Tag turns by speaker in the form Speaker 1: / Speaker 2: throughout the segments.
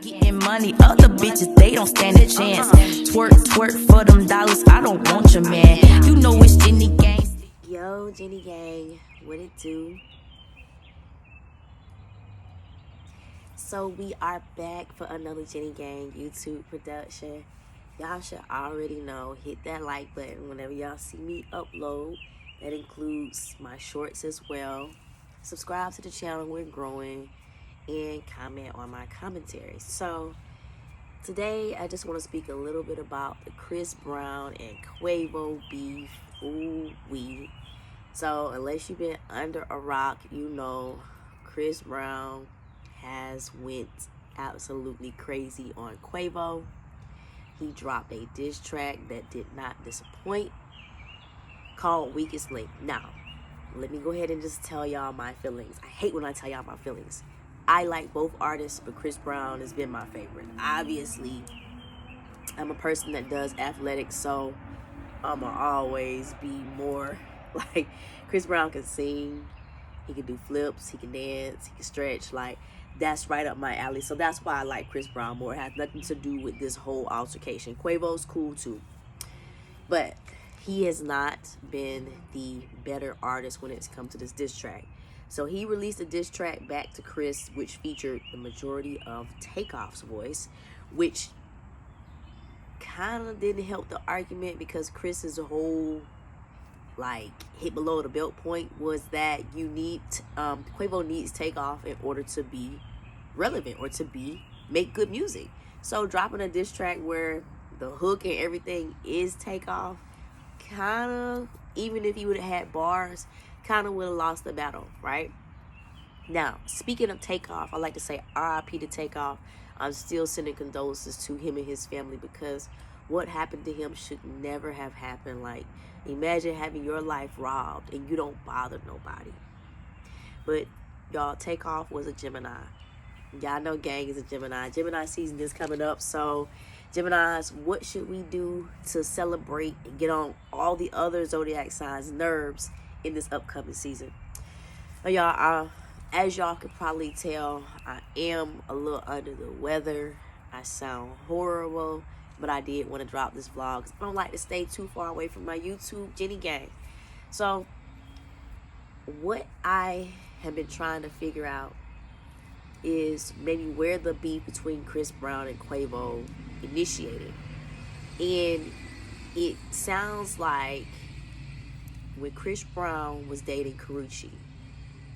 Speaker 1: Getting money, other bitches, they don't stand a chance. Twerk, twerk for them dollars, I don't want your man. You know it's JennyGang.
Speaker 2: Yo, JennyGang, what it do? So we are back for another JennyGang YouTube production. Y'all should already know, hit that like button whenever y'all see me upload. That includes my shorts as well. Subscribe to the channel, we're growing, and comment on my commentary. So today I just want to speak a little bit about the Chris Brown and Quavo beef. Ooh-wee. So unless you've been under a rock, you know Chris Brown has went absolutely crazy on Quavo. He dropped a diss track that did not disappoint, called Weakest Link. Now, let me go ahead and just tell y'all my feelings. I hate when I tell y'all my feelings. I like both artists, but Chris Brown has been my favorite. Obviously, I'm a person that does athletics, so I'ma always be more like Chris Brown can sing, he can do flips, he can dance, he can stretch. Like, that's right up my alley. So that's why I like Chris Brown more. It has nothing to do with this whole altercation. Quavo's cool too, but he has not been the better artist when it's come to this diss track. So he released a diss track back to Chris, which featured the majority of Takeoff's voice, which kind of didn't help the argument, because Chris's whole like hit below the belt point was that you need Quavo needs Takeoff in order to be relevant or to make good music. So dropping a diss track where the hook and everything is Takeoff, kind of, even if he would have had bars, kind of would have lost the battle, right? Now, speaking of Takeoff, I like to say RIP to Takeoff. I'm still sending condolences to him and his family, because what happened to him should never have happened. Like, imagine having your life robbed and you don't bother nobody. But y'all, Takeoff was a Gemini. Y'all know Gang is a Gemini. Gemini season is coming up, so Geminis, what should we do to celebrate and get on all the other zodiac signs' nerves in this upcoming season? Y'all, as y'all can probably tell, I am a little under the weather. I sound horrible, but I did want to drop this vlog because I don't like to stay too far away from my YouTube JennyGang. So what I have been trying to figure out is maybe where the beef between Chris Brown and Quavo initiated. And it sounds like when Chris Brown was dating Karrueche,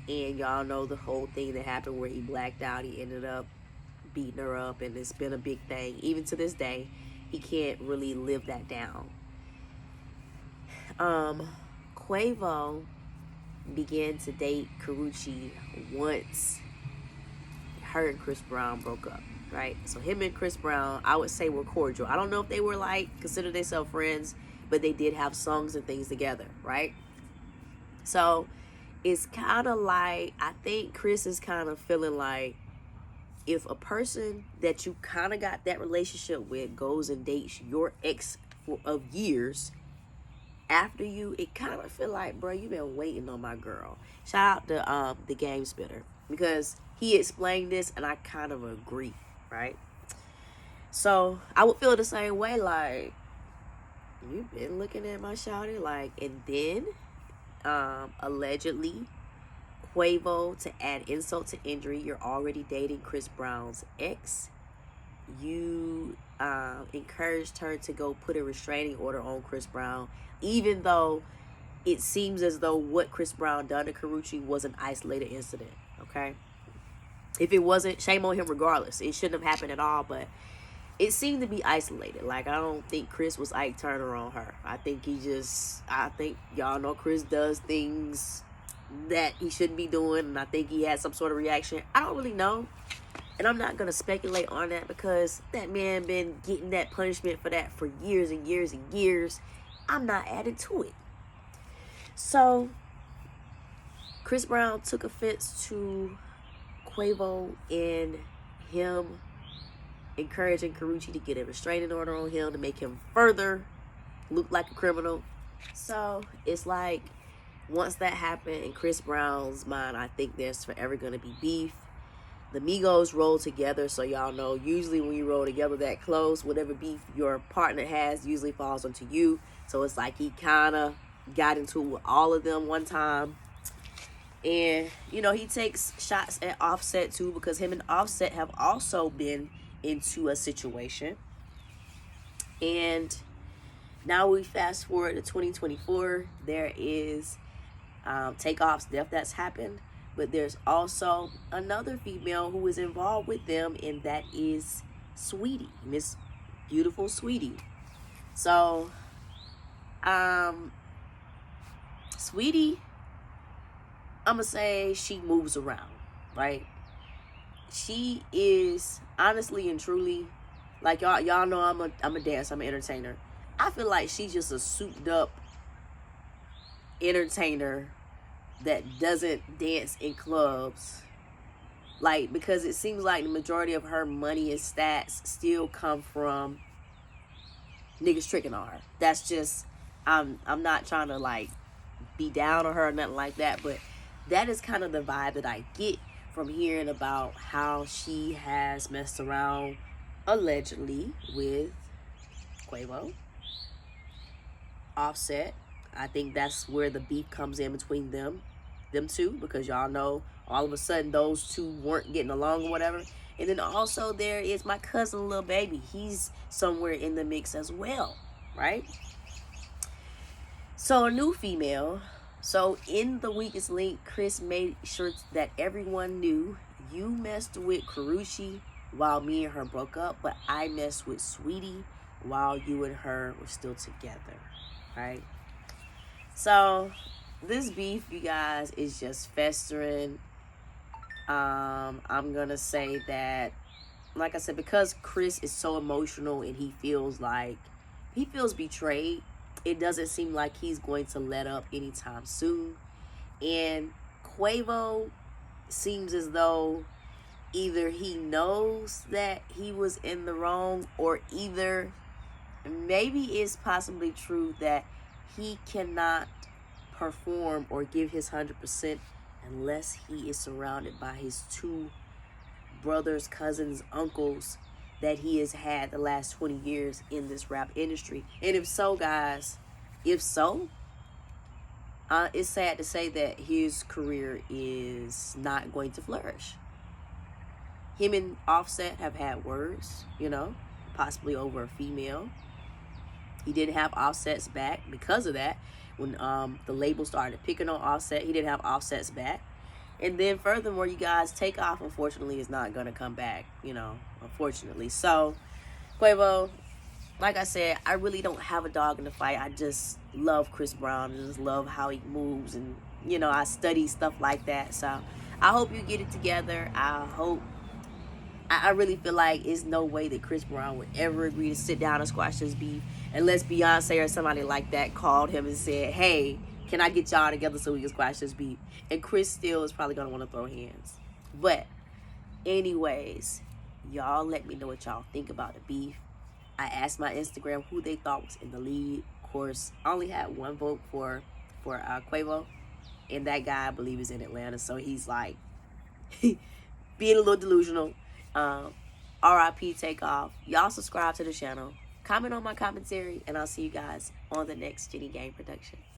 Speaker 2: and y'all know the whole thing that happened where he blacked out, he ended up beating her up, and it's been a big thing. Even to this day, he can't really live that down. Quavo began to date Karrueche once her and Chris Brown broke up, right? So him and Chris Brown, I would say, were cordial. I don't know if they were like, consider themselves friends, but they did have songs and things together, right? So it's kind of like, I think Chris is kind of feeling like, if a person that you kind of got that relationship with goes and dates your ex of years after you, it kind of feel like, bro, you've been waiting on my girl. Shout out to the Game Spitter, because he explained this and I kind of agree, right? So I would feel the same way, like, you've been looking at my shawty, like. And then allegedly Quavo, to add insult to injury, you're already dating Chris Brown's ex. You encouraged her to go put a restraining order on Chris Brown, even though it seems as though what Chris Brown done to Karrueche was an isolated incident, okay? If it wasn't, shame on him regardless. It shouldn't have happened at all, but it seemed to be isolated. Like, I don't think Chris was Ike Turner on her. I think y'all know Chris does things that he shouldn't be doing, and I think he had some sort of reaction. I don't really know, and I'm not going to speculate on that, because that man been getting that punishment for that for years and years and years. I'm not adding to it. So Chris Brown took offense to Quavo and him encouraging Karrueche to get a restraining order on him to make him further look like a criminal. So it's like, once that happened in Chris Brown's mind, I think there's forever going to be beef. The Migos roll together, so y'all know usually when you roll together that close, whatever beef your partner has usually falls onto you. So it's like he kind of got into it with all of them one time. And, you know, he takes shots at Offset too, because him and Offset have also been into a situation. And now we fast forward to 2024. There is Takeoff's death that's happened. But there's also another female who is involved with them, and that is Sweetie, Miss Beautiful Sweetie. So, Sweetie, I'm gonna say she moves around, right? She is honestly and truly, like y'all know I'm a dancer, I'm an entertainer. I feel like she's just a souped up entertainer that doesn't dance in clubs, like, because it seems like the majority of her money and stats still come from niggas tricking on her. That's just, I'm not trying to like be down on her or nothing like that, but that is kind of the vibe that I get from hearing about how she has messed around allegedly with Quavo, Offset. I think that's where the beef comes in between them two, because y'all know all of a sudden those two weren't getting along or whatever. And then also there is my cousin Lil Baby. He's somewhere in the mix as well, right? So a new female. So in the Weakest Link, Chris made sure that everyone knew you messed with Karrueche while me and her broke up, but I messed with Sweetie while you and her were still together, right? So this beef, you guys, is just festering. I'm gonna say that, like I said, because Chris is so emotional and he feels betrayed, it doesn't seem like he's going to let up anytime soon. And Quavo seems as though either he knows that he was in the wrong, or either maybe it's possibly true that he cannot perform or give his 100% unless he is surrounded by his two brothers, cousins, uncles that he has had the last 20 years in this rap industry. And if so, guys, it's sad to say that his career is not going to flourish. Him and Offset have had words, you know, possibly over a female. He didn't have Offset's back because of that. When the label started picking on Offset, he didn't have Offset's back. And then furthermore, you guys, Takeoff, unfortunately, is not going to come back, you know, unfortunately. So, Quavo, like I said, I really don't have a dog in the fight. I just love Chris Brown. I just love how he moves. And, you know, I study stuff like that. So, I hope you get it together. I really feel like it's no way that Chris Brown would ever agree to sit down and squash this beef unless Beyonce or somebody like that called him and said, hey, can I get y'all together so we can squash this beef? And Chris still is probably going to want to throw hands. But anyways, y'all let me know what y'all think about the beef. I asked my Instagram who they thought was in the lead. Of course, I only had one vote for Quavo. And that guy, I believe, is in Atlanta. So he's like being a little delusional. RIP Takeoff. Y'all subscribe to the channel. Comment on my commentary. And I'll see you guys on the next JennyGang production.